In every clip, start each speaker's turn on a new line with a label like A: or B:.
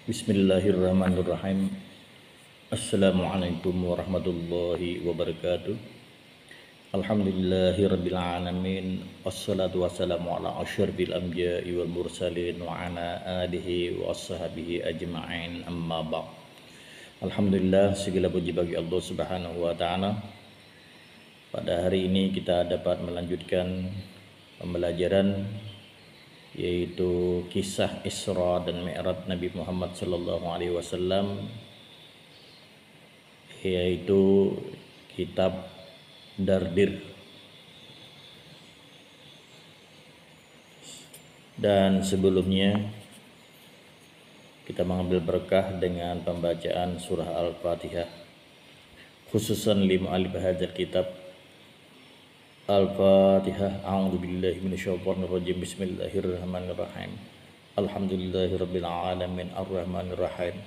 A: Bismillahirrahmanirrahim. Assalamualaikum warahmatullahi wabarakatuh. Alhamdulillahirabbil alamin. Wassalatu wassalamu ala asyrafil anbiya'i wal mursalin wa ala alihi wa ashabihi ajma'in. Amma ba'd. Alhamdulillah, segala puji bagi Allah Subhanahu wa taala. Pada hari ini kita dapat melanjutkan pembelajaran yaitu kisah Isra dan Mi'raj Nabi Muhammad sallallahu alaihi wasallam, yaitu kitab Dardir. Dan sebelumnya kita mengambil berkah dengan pembacaan surah Al-Fatihah, khususan lima alif hadzal kitab. Al-Fatihah. A'udzubillahi minasyaitonirrajim. Bismillahirrahmanirrahim. Alhamdulillahirabbil alamin arrahmanirrahim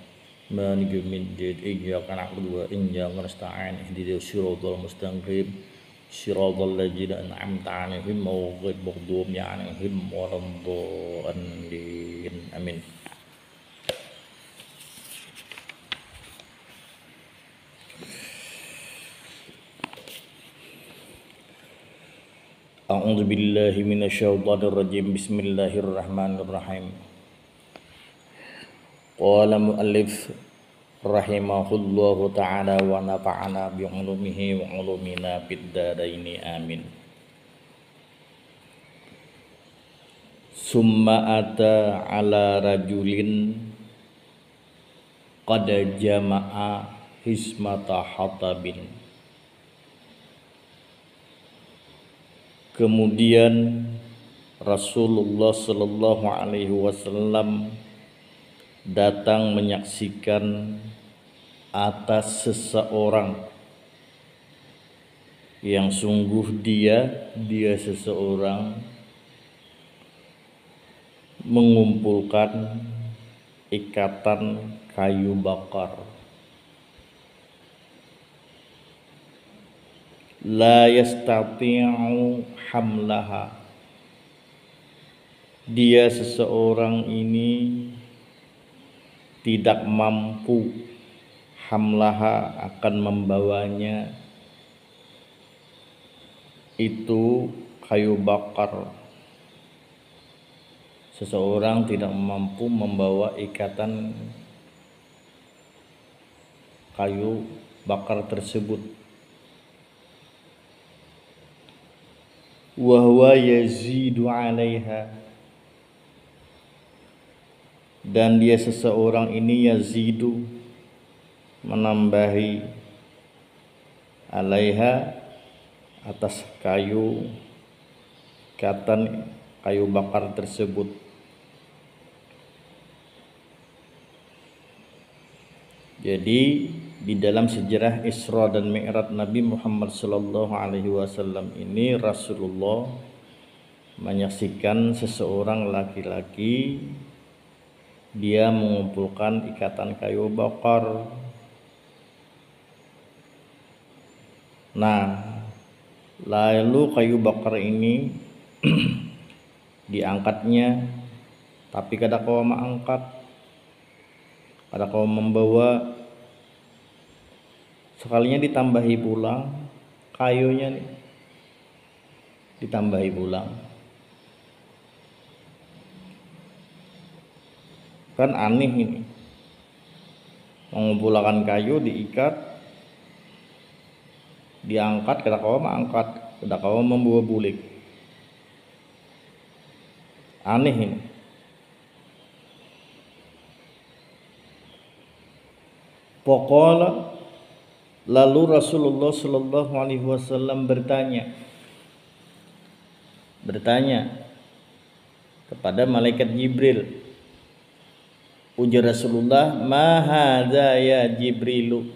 A: maliki yaumiddin iyyaka na'budu wa iyyaka nasta'in ihdinas siratal mustaqim siratal ladzina an'amta 'alaihim ghairil maghdubi 'alaihim waladdallin. Amin. A'udzu billahi minasyaitonir rajim. Bismillahirrahmanirrahim. Qala mu'allif rahimahullahu ta'ala wa nafa'ana bi 'ulumihi wa 'ulumina fid dharaini amin. Summa ata ala rajulin qad jama'a hismata hatabin. Kemudian Rasulullah Sallallahu Alaihi Wasallam datang menyaksikan atas seseorang yang sungguh dia seseorang mengumpulkan ikatan kayu bakar. La yastati'u hamlaha. Dia seseorang ini tidak mampu hamlaha, akan membawanya itu kayu bakar. Seseorang tidak mampu membawa ikatan kayu bakar tersebut. Wa huwa yazidu 'alaiha, dan dia seseorang ini yazidu, menambahi, 'alaiha, atas kayu ikatan kayu bakar tersebut. Jadi di dalam sejarah Isra dan Mi'raj Nabi Muhammad sallallahu alaihi wasallam ini, Rasulullah menyaksikan seseorang laki-laki, dia mengumpulkan ikatan kayu bakar. Nah, lalu kayu bakar ini diangkatnya, tapi kada kau mengangkat, kada kau membawa. Sekalinya ditambahi pulang kayunya nih, ditambahi pulang. Kan aneh ini, mengumpulkan kayu diikat, diangkat, kada kau mengangkat, kada kau membawa bulik. Aneh ini. Pokoknya lalu Rasulullah Sallallahu Alaihi Wasallam bertanya kepada malaikat Jibril. Ujar Rasulullah, "Ma hadza ya Jibrilu?"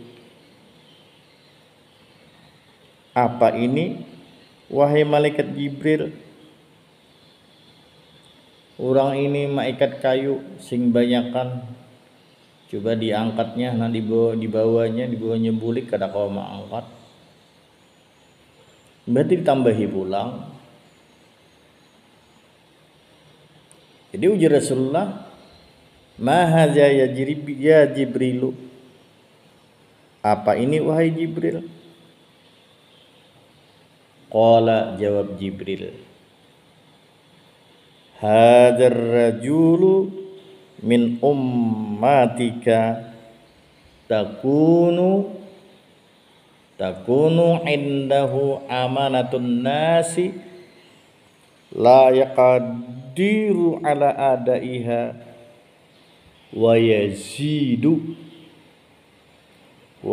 A: Apa ini wahai malaikat Jibril? Orang ini maikat kayu sing banyakan, coba diangkatnya, nah dibawanya bulik, kada kau mengangkat. Berarti ditambahi pulang. Jadi ujar Rasulullah, Ma hadza ya Jibrilu, apa ini wahai Jibril? Qala, jawab Jibril, hadzal rajulu min ummatika takunu indahu amanatun nasi la yaqdiru ala adaiha wa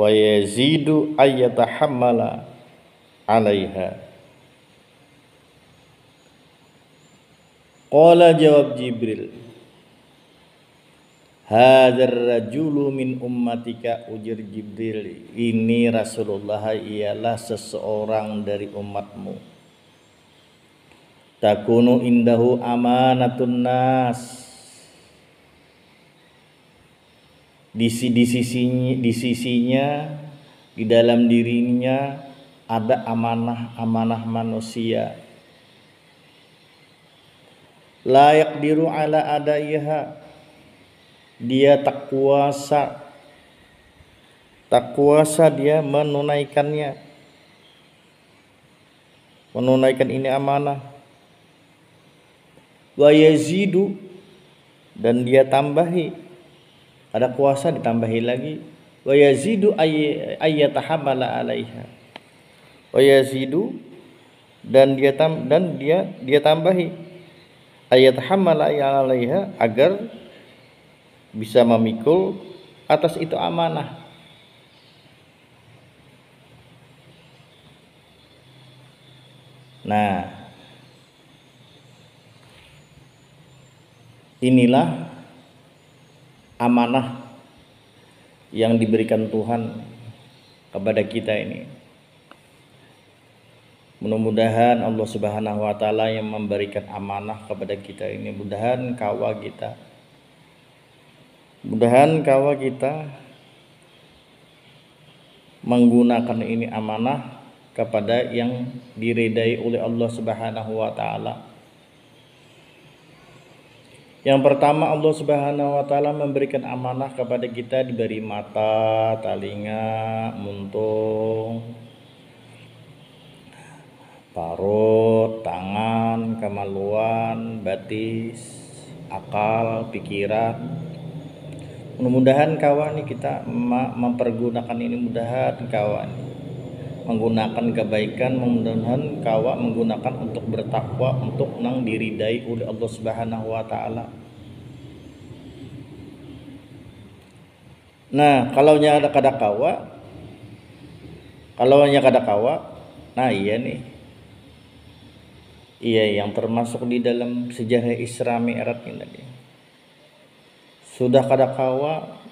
A: yazidu ayyatahammala alaiha. Qala, jawab Jibril, hadzal rajulu min ummatika, ujar Jibril, ini Rasulullah ialah seseorang dari umatmu. Takunu indahu amanatun nas, di sisinya, di dalam dirinya ada amanah manusia. La yaqdiru ala adaiha, dia tak kuasa dia menunaikan ini amanah. Wa yazidu, dan dia tambahi, ada kuasa ditambahi lagi. Wa yazidu ayyatahammala alaiha, wa yazidu, dan dia tambahi ayyatahammala alaiha, agar bisa memikul atas itu amanah. Nah, inilah amanah yang diberikan Tuhan kepada kita ini. Mudah-mudahan Allah Subhanahu wa taala yang memberikan amanah kepada kita ini, mudahan kawa kita menggunakan ini amanah kepada yang diridai oleh Allah Subhanahu wa taala. Yang pertama, Allah Subhanahu wa taala memberikan amanah kepada kita, diberi mata, telinga, muntung, parut, tangan, kemaluan, batis, akal, pikiran. Mudah-mudahan kawan ini kita mempergunakan ini, mudahan kawan menggunakan kebaikan, mudah-mudahan kawan menggunakan untuk bertakwa, untuk nang diridai oleh Allah Subhanahu wa taala. Nah, kalau ada kada kawa, nah iya nih. Iya, yang termasuk di dalam sejarah Isra Mi'raj ini tadi. Sudah kada kawa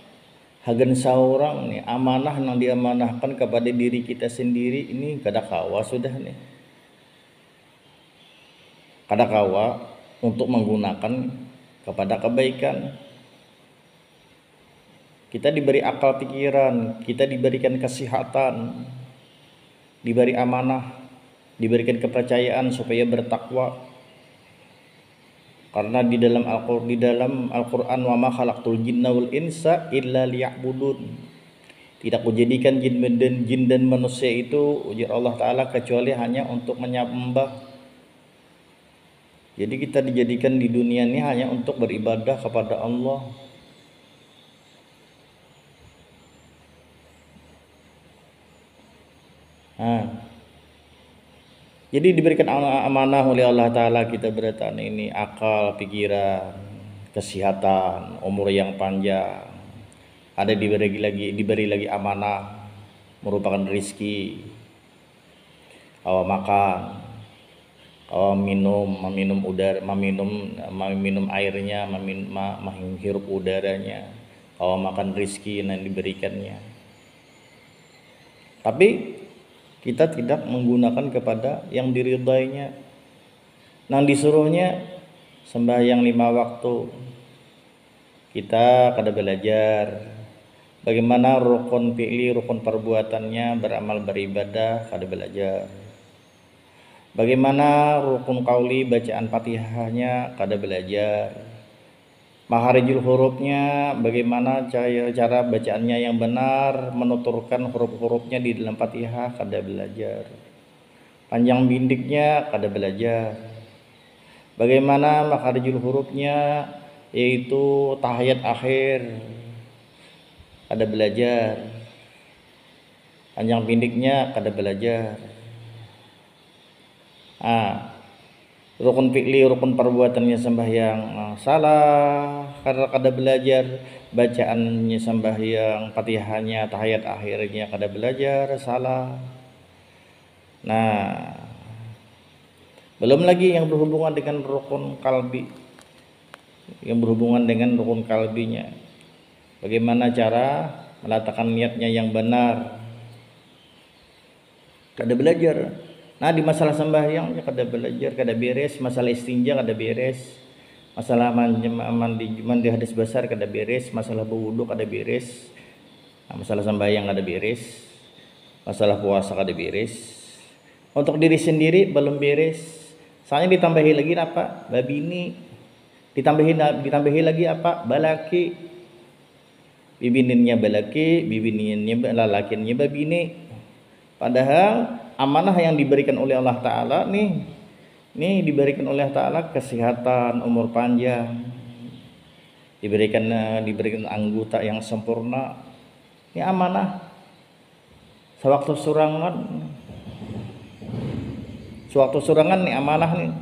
A: hagen saurang nih, amanah yang diamanahkan kepada diri kita sendiri ini kada kawa sudah nih. Kada kawa untuk menggunakan kepada kebaikan. Kita diberi akal pikiran, kita diberikan kesehatan, diberi amanah, diberikan kepercayaan supaya bertakwa. Karena di dalam Al-Qur'an, wa ma khalaqtul jinna wal insa illa liya'budun, tidak kujadikan jin dan manusia itu, ujar Allah taala, kecuali hanya untuk menyembah. Jadi kita dijadikan di dunia ini hanya untuk beribadah kepada Allah. Jadi diberikan amanah oleh Allah Ta'ala, kita bertahan ini akal, pikiran, kesehatan, umur yang panjang. Ada diberi lagi amanah merupakan rizki, awak makan, awak meminum airnya, menghirup udaranya, awak makan rizki yang diberikannya. Tapi kita tidak menggunakan kepada yang diridainya. Nang disuruhnya sembahyang 5 waktu, kita kada belajar bagaimana rukun fi'li, rukun perbuatannya, beramal beribadah, kada belajar. Bagaimana rukun qauli, bacaan Fatihahnya, kada belajar. Makharijul hurufnya, bagaimana cara bacaannya yang benar, menuturkan huruf-hurufnya di dalam Fatihah kada belajar. Panjang bindiknya kada belajar. Bagaimana makharijul hurufnya, yaitu tahiyat akhir kada belajar. Panjang bindiknya kada belajar. Rukun fi'li, rukun perbuatannya sembahyang salah karena kada belajar. Bacaannya sembahyang, Fatihahnya, tahiyat akhirnya kada belajar, salah. Nah, belum lagi yang berhubungan dengan rukun kalbi, yang berhubungan dengan rukun kalbinya. Bagaimana cara meletakkan niatnya yang benar, kada belajar. Nah, di masalah sembahyang kada belajar, kada beres. Masalah istinja kada beres. Masalah mandi hadas besar kada beres. Masalah berwudu kada beres. Nah, masalah sembahyang kada beres. Masalah puasa kada beres. Untuk diri sendiri belum beres. Soalnya ditambahi lagi apa? Babini. Ditambahi lagi apa? Balaki. Bibininnya balaki, bibininnya lalakinnya babini. Padahal amanah yang diberikan oleh Allah Ta'ala nih diberikan oleh Allah Ta'ala kesehatan, umur panjang, diberikan anggota yang sempurna. Ini amanah. Sewaktu surangan nih amanah nih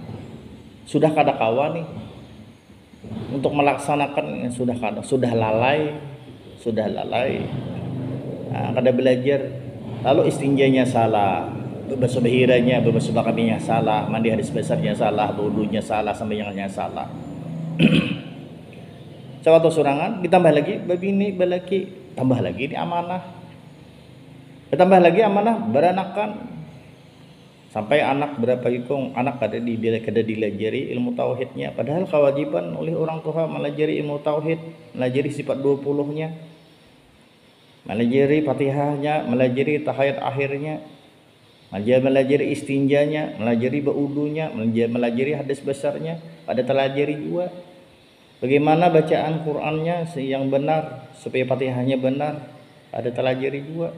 A: sudah kada kawa nih untuk melaksanakan, sudah lalai. Nah, kada belajar. Lalu istinjanya salah, bebasuh bahiranya, bebasuh bakabinya salah, mandi hadis besarnya salah, wudunya salah, sembahyangnya salah. Sewaktu surangan ditambah lagi babini balaki, tambah lagi ini amanah. Ditambah lagi amanah beranakan. Sampai anak berapa ikung anak kada dilajari ilmu tauhidnya, padahal kewajiban oleh orang tua melajari ilmu tauhid, melajari sifat 20-nya. Melajari Fatihahnya, melajari tahiyat akhirnya, melajari istinjanya, melajari baudunya, melajari hadis besarnya, pada telajari juga. Bagaimana bacaan Qur'annya yang benar supaya Fatihahnya benar, pada telajari juga.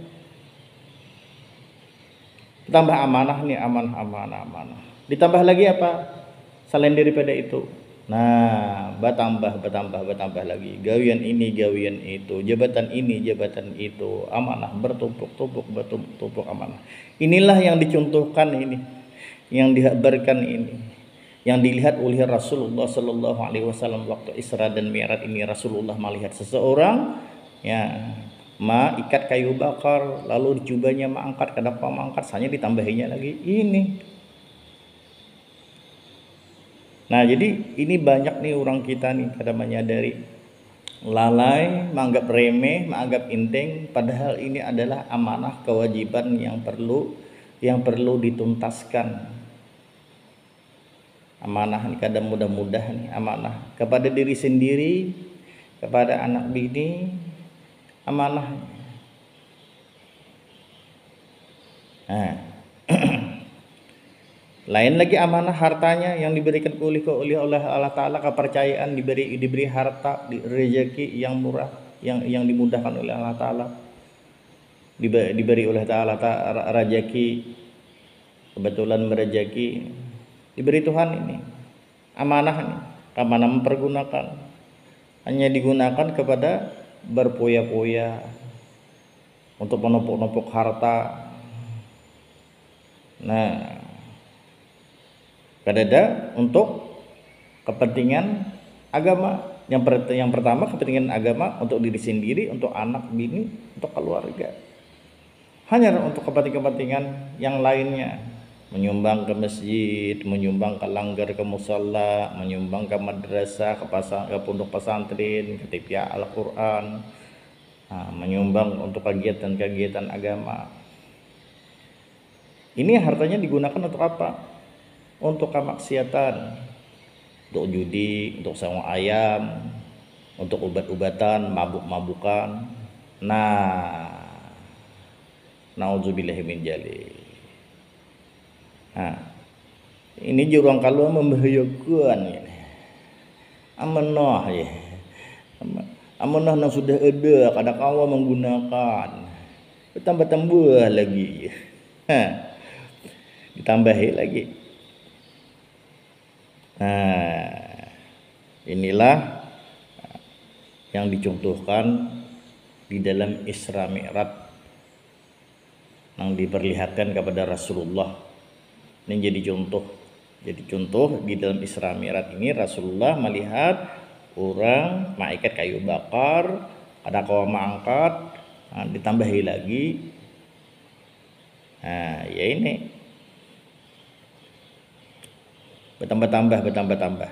A: Tambah amanah nih, amanah. Ditambah lagi apa? Selain daripada itu. Nah, bertambah lagi. Gawian ini, gawian itu, jabatan ini, jabatan itu, amanah bertumpuk amanah. Inilah yang dicontohkan ini, yang dihabarkan ini, yang dilihat oleh Rasulullah Sallallahu Alaihi Wasallam waktu Isra dan Mi'raj ini. Rasulullah melihat seseorang, ya, ikat kayu bakar, lalu dicubanya angkat, kenapa mengangkat? Hanya ditambahinya lagi ini. Nah, jadi ini banyak nih orang kita nih kada menyadari, lalai, menganggap remeh, menganggap enteng, padahal ini adalah amanah kewajiban yang perlu dituntaskan. Amanah ini kada mudah-mudah nih, amanah kepada diri sendiri, kepada anak bini, amanah. Nah, lain lagi amanah hartanya yang diberikan oleh Allah Ta'ala, kepercayaan, diberi harta, rezeki yang murah, yang dimudahkan oleh Allah Ta'ala, diberi oleh Ta'ala rezeki, kebetulan merejeki, diberi Tuhan ini amanah nih, amanah mempergunakan, hanya digunakan kepada berpoya-poya untuk menumpuk-numpuk harta. Nah, kadada untuk kepentingan agama. Yang pertama kepentingan agama untuk diri sendiri, untuk anak bini, untuk keluarga. Hanya untuk kepentingan yang lainnya, menyumbang ke masjid, menyumbang ke langgar, ke musalla, menyumbang ke madrasah, ke pondok pesantren, ke tipya Al-Quran, menyumbang untuk kegiatan-kegiatan agama. Ini hartanya digunakan untuk apa? Untuk kemaksiatan, untuk judi, untuk sawang ayam, untuk obat-obatan, mabuk-mabukan. Nah, naudzubillahi min dzalik. Nah, ini jurang kalau membahayakan ini. Amanah ya. Amanah yang sudah ada, kadang kawan menggunakan, tambah-tambah lagi, ditambahi lagi. Nah, inilah yang dicontohkan di dalam Isra Mi'raj yang diperlihatkan kepada Rasulullah. Ini jadi contoh di dalam Isra Mi'raj ini Rasulullah melihat orang malaikat kayu bakar, ada kawan mengangkat, ditambahi lagi. Nah, ya ini bertambah.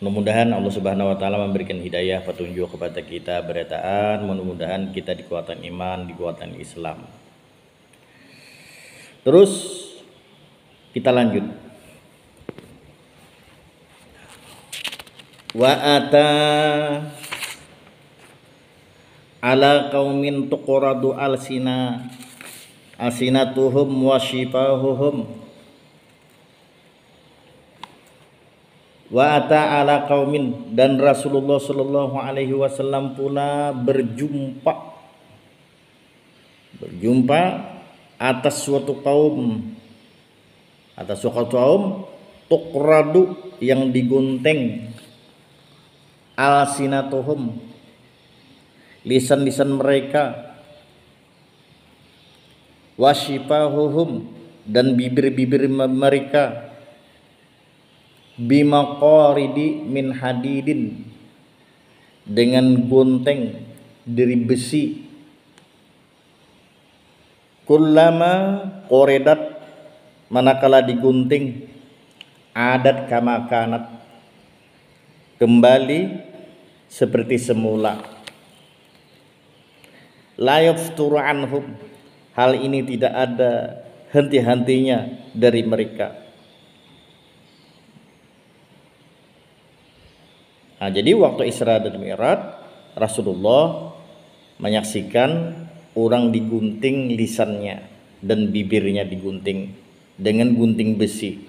A: Mudah-mudahan Allah Subhanahu wa taala memberikan hidayah petunjuk kepada kita berataan, mudah-mudahan kita dikuatkan iman, dikuatkan Islam. Terus kita lanjut. Wa ata ala qaumin tuqradu alsinatuhum wa shifahuhum. Wa ata ala qaumin, dan Rasulullah sallallahu alaihi wasallam pula berjumpa atas suatu kaum tuqradu yang digunting alsinatuhum lisan-lisan mereka, wasyifahuhum dan bibir-bibir mereka, bimaqaridi min hadidin dengan gunting dari besi, kullama qoredat manakala digunting, adat kama kanat kembali seperti semula. La yafturu anhum, hal ini tidak ada henti-hentinya dari mereka. Nah, jadi waktu Isra dan Mi'raj Rasulullah menyaksikan orang digunting lisannya dan bibirnya digunting dengan gunting besi.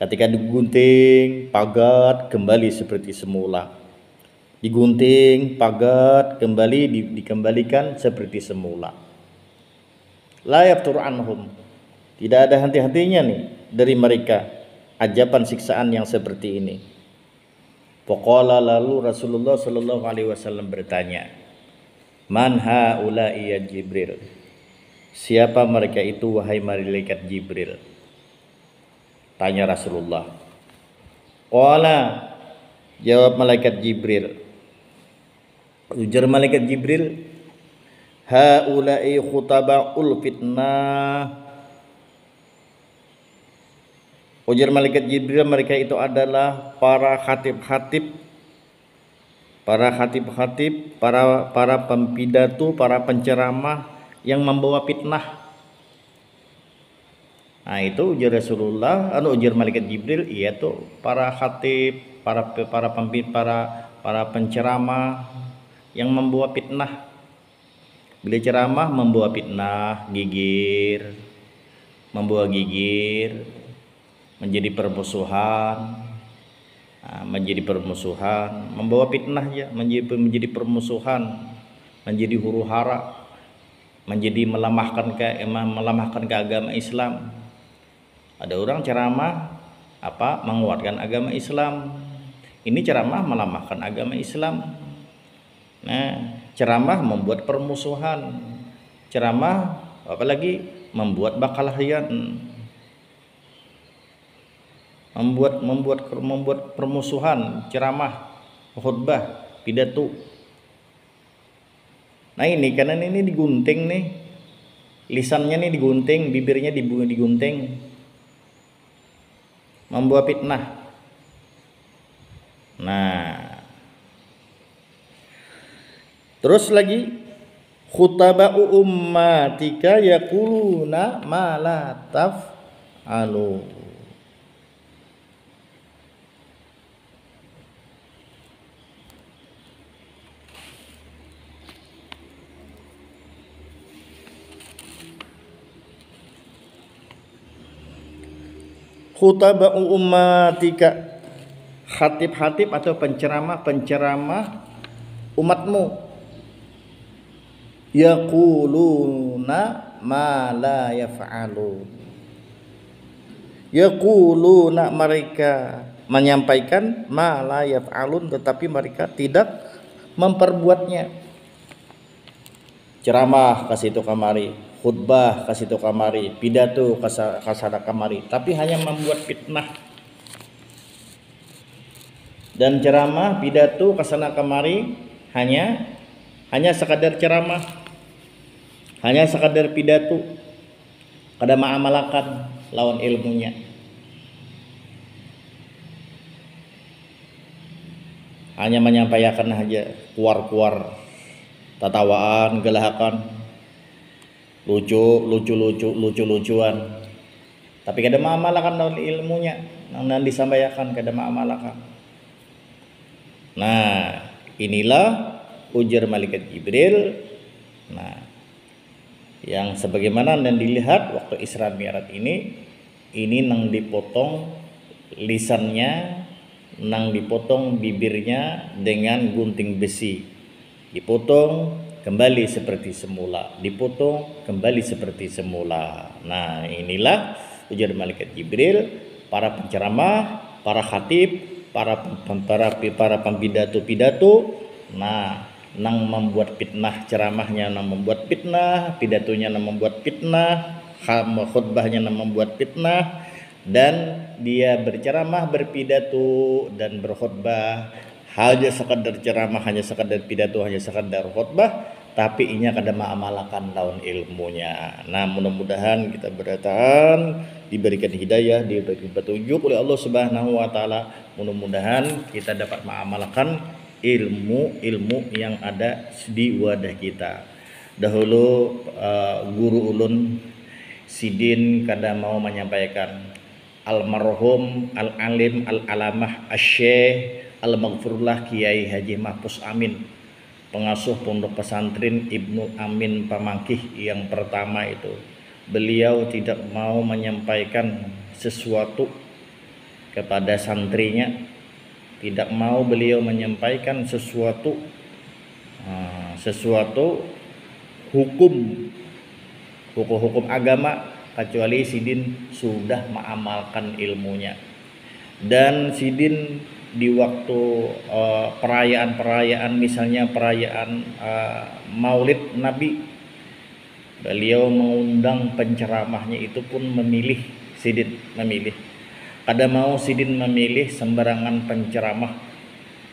A: Ketika digunting, pagat kembali seperti semula. Digunting, pagat kembali dikembalikan seperti semula. La yaftur anhum, tidak ada henti-hentinya nih dari mereka ajaban siksaan yang seperti ini. Faqala, lalu Rasulullah sallallahu alaihi wasallam bertanya, man haula'i ya Jibril, siapa mereka itu wahai malaikat Jibril? Tanya Rasulullah. Qala, jawab malaikat Jibril, ujar malaikat Jibril, haula'i khutaba'ul fitnah. Ujar malaikat Jibril, mereka itu adalah para khatib-khatib, para pempidato, para penceramah yang membawa fitnah. Nah, itu ujar Rasulullah, ujar malaikat Jibril, iya tuh para khatib, para penceramah yang membawa fitnah. Bila ceramah membawa fitnah, membawa gigir, menjadi permusuhan, membawa fitnah ya, menjadi permusuhan, menjadi huru-hara, menjadi melemahkan keagamaan Islam. Ada orang ceramah menguatkan agama Islam, ini ceramah melemahkan agama Islam. Nah, ceramah membuat permusuhan, ceramah apalagi membuat bakalahian, membuat permusuhan, ceramah, khutbah, pidato. Nah, ini karena ini digunting nih, lisannya nih digunting, bibirnya digunting, membawa fitnah. Nah, terus lagi, khutaba'u ummatika yaquluna ma la taf'alu. khutaba'u ummatika, khatib-khatib atau penceramah-penceramah umatmu, yaquluna ma la yaf'alun. Yaquluna, mereka menyampaikan, ma la yaf'alun, tetapi mereka tidak memperbuatnya. Ceramah kasih itu kamari, khutbah kasih itu kamari, pidato kasada kamari, tapi hanya membuat fitnah. Dan ceramah, pidato kasana kamari hanya sekadar ceramah, hanya sekadar pidato, kada ma'amalakan lawan ilmunya. Hanya menyampaikan aja, keluar tatawaan, gelahakan, lucuan, tapi kada ma'amalakan lawan ilmunya nang disampaikan, kada ma'amalakan. Nah, inilah ujar malaikat Jibril. Nah, yang sebagaimana dan dilihat waktu Isra Mi'raj ini nang dipotong lisannya, nang dipotong bibirnya dengan gunting besi, dipotong kembali seperti semula, dipotong kembali seperti semula. Nah, inilah ujar malaikat Jibril, para penceramah, para khatib, para pempidato-pidato, nah, nang membuat fitnah, ceramahnya nang membuat fitnah, pidatonya nang membuat fitnah, khutbahnya nang membuat fitnah, dan dia berceramah, berpidato dan berkhutbah hanya sekadar ceramah, hanya sekadar pidato, hanya sekadar khutbah, tapi inya kada ma'amalakan lawan ilmunya. Nah, mudah-mudahan kita berdataan diberikan hidayah, diberikan petunjuk oleh Allah Subhanahu wa taala. Mudah-mudahan kita dapat mengamalkan ilmu yang ada di wadah kita. Dahulu guru ulun Sidin kada mau menyampaikan, almarhum al-alim al-alamah asy-syekh al-maghfurullah Kiai Haji Mahfuz Amin, pengasuh pondok pesantren Ibnu Amin Pamangkih yang pertama itu, beliau tidak mau menyampaikan sesuatu kepada santrinya, tidak mau beliau menyampaikan sesuatu hukum agama, kecuali Sidin sudah mengamalkan ilmunya. Dan Sidin di waktu perayaan misalnya perayaan Maulid Nabi, beliau mengundang penceramahnya itu pun Sidin memilih. Kada mau Sidin memilih sembarangan penceramah,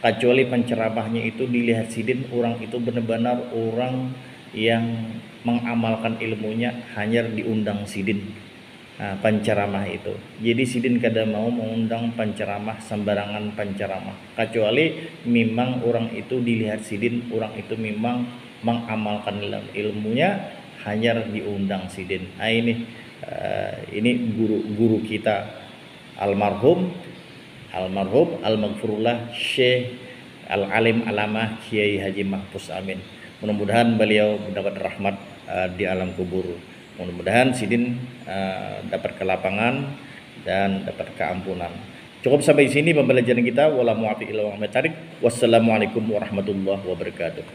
A: kecuali penceramahnya itu dilihat Sidin orang itu benar-benar orang yang mengamalkan ilmunya, hanya diundang Sidin penceramah itu. Jadi Sidin kada mau mengundang penceramah sembarangan penceramah, kecuali memang orang itu dilihat Sidin orang itu memang mengamalkan ilmunya, hanya diundang Sidin. Nah, ini guru kita almarhum al-maghfurullah Syekh al-alim alamah Kiai Haji Mahfuz Amin. Mudah-mudahan beliau mendapat rahmat di alam kubur. Mudah-mudahan Sidin dapat kelapangan dan dapat keampunan. Cukup sampai sini pembelajaran kita. Wassalamualaikum warahmatullahi wabarakatuh.